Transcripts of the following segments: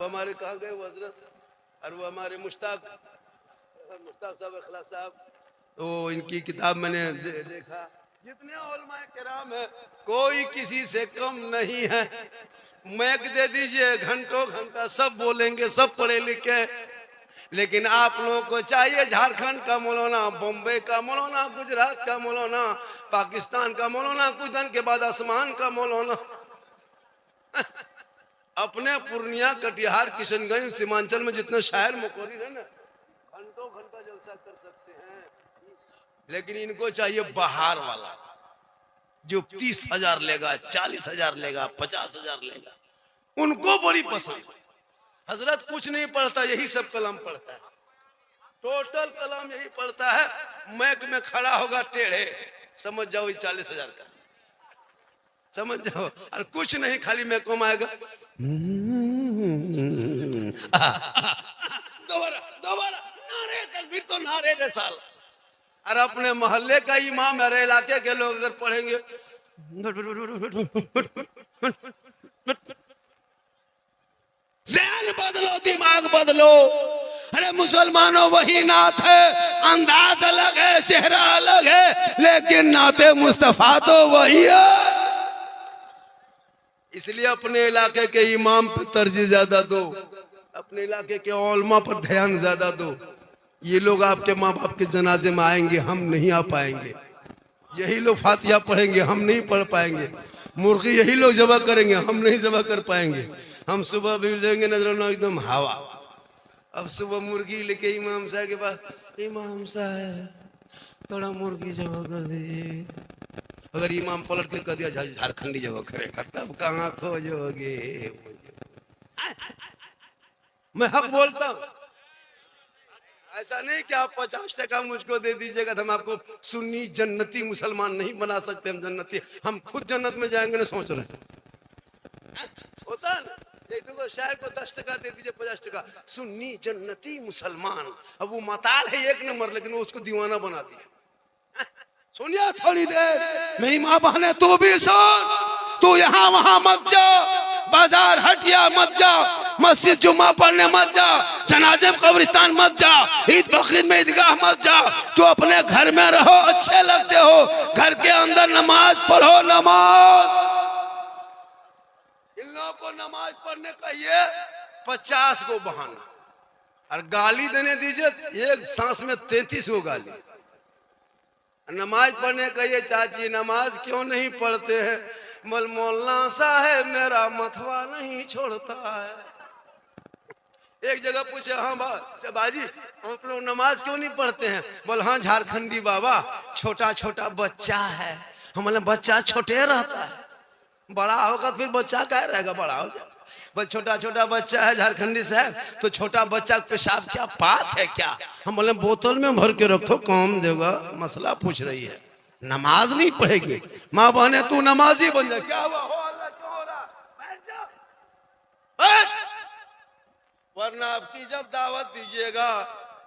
हमारे कहाँ गए वो हजरत, और वो हमारे मुश्ताक साहब, अखलाक साहब, तो इनकी किताब मैंने देखा। जितने उलमाए किराम है कोई किसी से कम नहीं है। मैक दे दीजिए, घंटों घंटा सब बोलेंगे, सब पढ़े लिखे। लेकिन आप लोगों को चाहिए झारखंड का मौलाना, बॉम्बे का मौलाना, गुजरात का मौलाना, पाकिस्तान का मौलाना, कुछ दिन के बाद आसमान का मौलाना। अपने पूर्णिया, कटिहार, किशनगंज, सीमांचल में जितने शायर मुकोरी है ना, घंटों घंटा जलसा कर सकते हैं। लेकिन इनको चाहिए बाहर वाला, जो 30,000 लेगा, 40,000 लेगा, 50,000 लेगा। उनको बड़ी पसंद। हजरत कुछ नहीं पढ़ता, यही सब कलम पढ़ता है, टोटल कलम यही पढ़ता है। मैक में खड़ा होगा टेढ़े, समझ जाओ ये 40,000 का, समझ जाओ। और कुछ नहीं, खाली मैक में आएगा, दोबारा दोबारा नारे तकबीर, तो नारे रे साल। और अपने मोहल्ले का इमाम, मेरे इलाके के लोग अगर पढ़ेंगे, ज़हन बदलो, दिमाग बदलो। अरे मुसलमानों वही नात है, अंदाज अलग है, चेहरा अलग है, लेकिन नाते मुस्तफा तो वही है। इसलिए अपने इलाके के इमाम पे तरजीह ज्यादा दो, अपने इलाके के उलमा पर ध्यान ज्यादा दो। ये लोग आपके माँ बाप के जनाजे में आएंगे, हम नहीं आ पाएंगे। यही लोग फातिहा पढ़ेंगे, हम नहीं पढ़ पाएंगे। मुर्गी यही लोग जबा करेंगे, हम नहीं जबा कर पाएंगे। हम सुबह भी लेंगे नजर एकदम हवा। अब सुबह मुर्गी लेके इमाम साहब के पास, इमाम साहब थोड़ा मुर्गी जबा कर दीजिए। अगर इमाम पलट के कह दिया झारखंडी जबा करेगा, तब कहाँ खोजोगे मुझे। मैं हक बोलता हूँ, ऐसा नहीं कि आप 50% मुझको दे दीजिएगा तो हम आपको सुन्नी जन्नती मुसलमान नहीं बना सकते। हम जन्नती, हम खुद जन्नत में जाएंगे ना, सोच रहे हैं। होता है ना, देखो शायर को 10% दे दीजिए, 50% सुन्नी जन्नती मुसलमान। अब वो मताल है 1 नंबर, लेकिन उसको दीवाना बना दिया। सुनिए थोड़ी देर, मेरी माँ बहने, तू भी सुन। तू यहाँ वहां मत जा, बाजार हटिया मत जा, मस्जिद जुम्मा पढ़ने मत जा, जनाजे कब्रिस्तान मत जा, ईद बकरीद में ईदगाह मत जा। तू अपने घर में रहो, अच्छे लगते हो, घर के अंदर नमाज पढ़ो। नमाज, इन लोगों को नमाज पढ़ने का ये 50 को बहाना, और गाली देने दीजिए एक सांस में 33 को गाली। नमाज पढ़ने का ये चाची, नमाज क्यों नहीं पढ़ते हैं? मल मौलाना साहब मेरा मथवा नहीं छोड़ता है। एक जगह पूछे, हाँ बाजी आप लोग नमाज क्यों नहीं पढ़ते हैं? बोल हाँ झारखंडी बाबा, छोटा छोटा बच्चा है। हम बोले बच्चा छोटे रहता है, बड़ा होगा फिर बच्चा क्या रहेगा, बड़ा हो जाएगा। बस छोटा छोटा बच्चा है झारखंडी साहब, तो छोटा बच्चा पेशाब क्या पाक है क्या? हम बोले बोतल में भर के रखो, काम देगा। मसला पूछ रही है, नमाज नहीं पढ़ेगी। माँ बहने तू नमाजी बन जा। क्या हुआ, हो अल्लाह क्यों हो रहा, बैठ जा। वरना आपकी जब दावत दीजिएगा,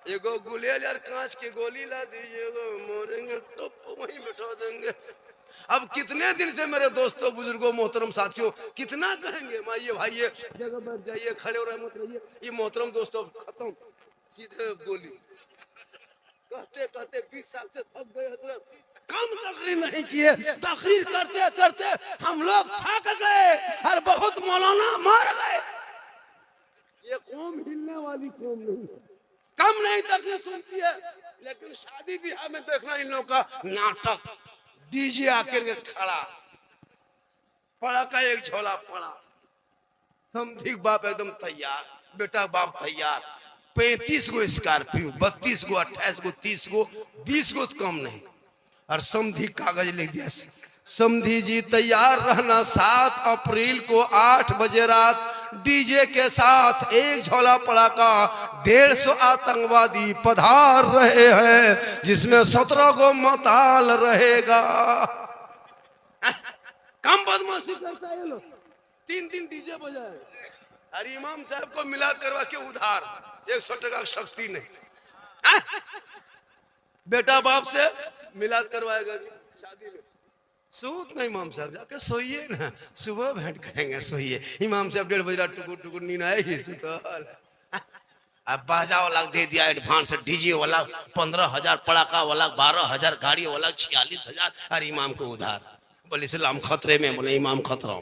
एगो गुलेल यार कांच की गोली ला दीजिएगा, मोरेंगे तो वहीं बैठा देंगे। अब कितने दिन से मेरे दोस्तों, बुजुर्गों, मोहतरम साथियों, कितना कहेंगे माइये भाइये, जगह बैठ जाइए, खड़े हो रहे मत रहिए। ये मोहतरम दोस्तों खत्म, सीधे गोली। कहते कहते 20 साल से थक गए हजरत, कम तकरीर नहीं किए। तकरीर करते करते हम लोग थक गए और बहुत मौलाना मर गए। ये कौम हिलने वाली कौम नहीं है, कम नहीं तकरीर सुनती है। लेकिन शादी ब्याह में देखना इन लोगों का नाटक, डीजे आकर के खड़ा, पड़ा का एक झोला पड़ा, समझी बाप एकदम तैयार, बेटा बाप तैयार, 35 गो स्कॉर्पियो, 32 गो, 28 गो, 30 गो, 20 गो तो कम नहीं। और समझी कागज लिख दिया, समझी जी तैयार रहना, 7 अप्रैल को 8 बजे रात डीजे के साथ एक झोला पड़ाका, 150 आतंकवादी पधार रहे हैं, जिसमें 17 गो मताल रहेगा। कम बदमाशी करता है ये लोग, 3 दिन डीजे बजाए। अरे इमाम साहब को मिला करवा के उधार 100% शक्ति नहीं। बेटा बाप से मिलाद करवाएगा शादी में, सूत नहीं इमाम साहब, जाके सोइए ना, सुबह भेंट करेंगे, सोइए। इमाम साहब 1:30 बजे टुकुर टुकुर नींद आएगी, सुतल। अब बाजा वाला दे दिया एडवांस, डीजे वाला 15,000, पड़ाका वाला 12,000, गाड़ी वाला 46,000, और इमाम को उधार। बोले इस्लाम खतरे में, बोले इमाम खतरा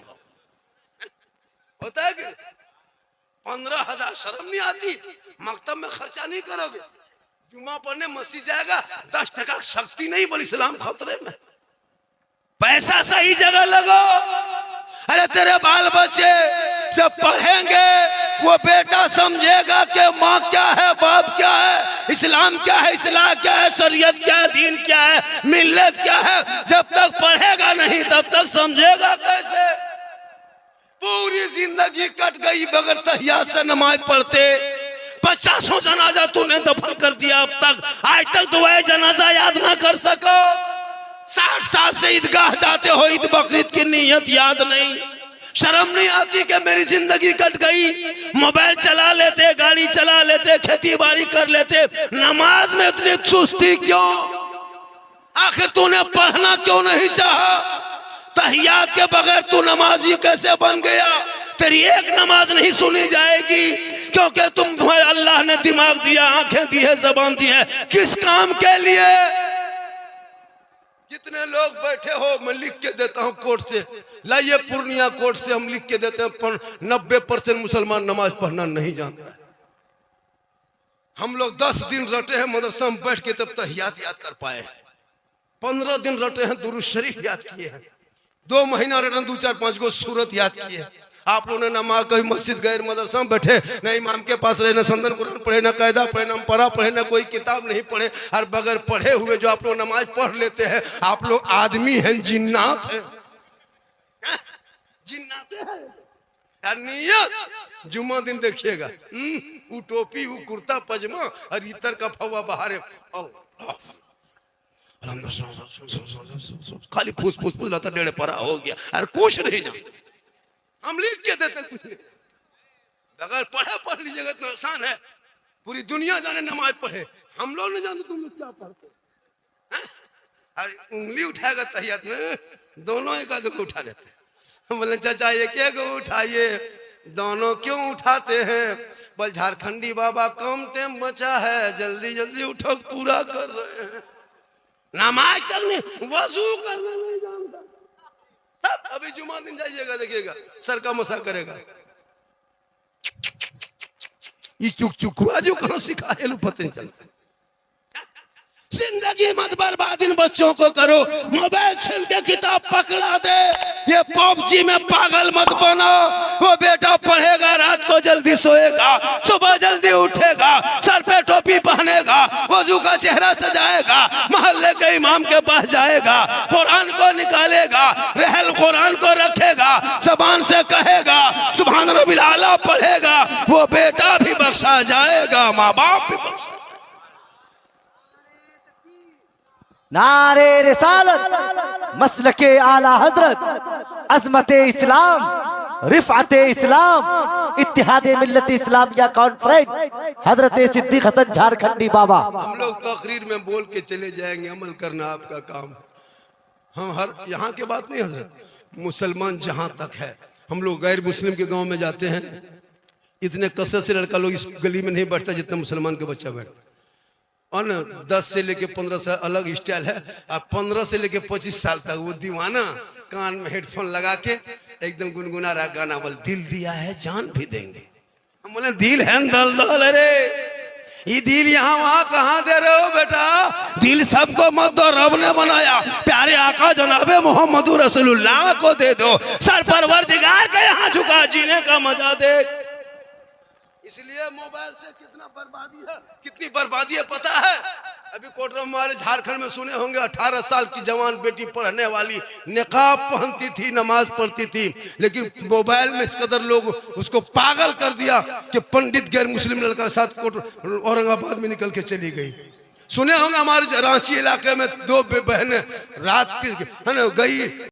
होता है कि 15,000 शर्म नहीं आती? मकतब में खर्चा नहीं करोगे, जुमा पढ़ने मस्जिद जाएगा, 10% शक्ति नहीं, बोले इस्लाम खतरे में। पैसा सही जगह लगो। अरे तेरे बाल बच्चे जब पढ़ेंगे वो बेटा समझेगा कि माँ क्या है, बाप क्या है, इस्लाम क्या है, इस्लाम क्या है, शरीयत क्या है, दीन क्या है, मिल्लत क्या है। जब तक पढ़ेगा नहीं तब तक समझेगा कैसे? पूरी जिंदगी कट गई बगैर तहियात से नमाज पढ़ते। 50 जनाजा तूने दफन कर दिया, अब तक आज तक दुआए जनाजा याद ना कर सको। 60 साल से ईदगाह जाते हो, ईद बकरीद की नीयत याद नहीं। शर्म नहीं आती कि मेरी जिंदगी कट गई? मोबाइल चला लेते, गाड़ी चला लेते, खेती बाड़ी कर लेते, नमाज में इतनी सुस्ती क्यों? आखिर तूने पढ़ना क्यों नहीं चाहा? तहियात के बगैर तू नमाजी कैसे बन गया? तेरी एक नमाज नहीं सुनी जाएगी, क्योंकि तुम्हें अल्लाह ने दिमाग दिया, आंखें दी है, जबान दी है, किस काम के लिए? कितने लोग बैठे हो, मैं लिख के देता हूं कोर्ट से, लाइए पूर्णिया कोर्ट से हम लिख के देते हैं 90% मुसलमान नमाज पढ़ना नहीं जानता है। हम लोग 10 दिन रटे हैं मदरसा में बैठ के, तब तहियात याद कर पाए। 15 दिन रटे हैं दुरूद शरीफ याद किए हैं। 2 महीना रटन 2-4-5 गो सूरत याद किए। आप लोगों ने नमाज कभी मस्जिद गए, मदरसा में बैठे, न इमाम के पास रहे, न संदन कुरान पढ़े, न कायदा पढ़े, न पढ़ा पढ़े, न कोई किताब नहीं पढ़े, और बगैर पढ़े हुए जो आप लोग नमाज पढ़ लेते हैं, आप लोग आदमी हैं जिन्नात हैं? जिन्नात है। नियत जुम्मा दिन देखिएगा, वो टोपी, वो कुर्ता पजामा और इतर का फवा बाहर, खाली फूस फूस फूस रहता, 1.5 पारा हो गया, अरे कुछ नहीं जानते। हम लिख के देते कुछ नहीं, अगर पढ़े पढ़ लीजिएगा इतना आसान है। पूरी दुनिया जाने नमाज पढ़े, हम लोग नहीं जानते तुम लोग क्या पढ़ते हैं? अरे उंगली उठाएगा तहियत में, दोनों एक आधे को उठा देते हैं। बोले चाचा एक उठाइए, दोनों क्यों उठाते हैं? बोल झारखंडी बाबा कम टाइम बचा है, जल्दी जल्दी उठो, पूरा कर रहे हैं। नमाज तक नहीं, वजू करना नहीं जानता। अभी जुमा दिन जाइएगा, देखिएगा सर का मसा करेगा। ये चुक चुकुआ जो करो सिखाए लो, पता नहीं चलता। जिंदगी मत बर्बाद इन बच्चों को करो, मोबाइल छीन के किताब पकड़ा दे, ये पबजी में पागल मत बनो। वो बेटा पढ़ेगा, रात को जल्दी सोएगा, सुबह जल्दी उठेगा, सर पे टोपी पहनेगा, वजू का चेहरा सजाएगा, मोहल्ले के इमाम के पास जाएगा, कुरान को निकालेगा, रहल कुरान को रखेगा, जबान से कहेगा सुभान रब्बिल आला पढ़ेगा, वो बेटा भी बख्शा जाएगा, माँ बाप भी बख्शा। नारे रिसालत, मसलके आला हजरत, अजमते इस्लाम, रिफाते इस्लाम, इत्तिहादे मिल्लत इस्लामिया कॉन्फ्रेंस, हजरत सिद्दीक हसन झारखंडी बाबा। हम लोग तकरीर में बोल के चले जाएंगे, अमल करना आपका काम। हम हर यहाँ के बात नहीं हजरत, मुसलमान जहाँ तक है, हम लोग गैर मुस्लिम के गांव में जाते हैं, इतने कसरत से लड़का लोग इस गली में नहीं बैठता जितना मुसलमान के बच्चा बैठता। और 10 से लेके 15 साल अलग स्टाइल है, और 15 से लेके 25 साल तक वो दीवाना कान में हेडफोन लगा के एकदम गुनगुना रहा गाना, बोल दिल दिया है जान भी देंगे। हम बोले दिल है दल दल, अरे ये दिल यहाँ वहाँ कहाँ दे रहे हो बेटा? दिल सबको मत दो, रब ने बनाया, प्यारे आका जनाबे मोहम्मद रसूलुल्लाह को दे दो, सर परवरदिगार का यहाँ झुका, जीने का मजा दे। इसलिए मोबाइल से कितना बर्बादी है, कितनी बर्बादी है पता है? अभी कोटरा हमारे झारखंड में सुने होंगे, 18 साल की जवान बेटी पढ़ने वाली, निकाब पहनती थी, नमाज पढ़ती थी, लेकिन मोबाइल में इस कदर लोग उसको पागल कर दिया कि पंडित गैर मुस्लिम लड़का के साथ औरंगाबाद में निकल के चली गई। सुने होंगे हमारे रांची इलाके में 2 बहनें रात की है ना गई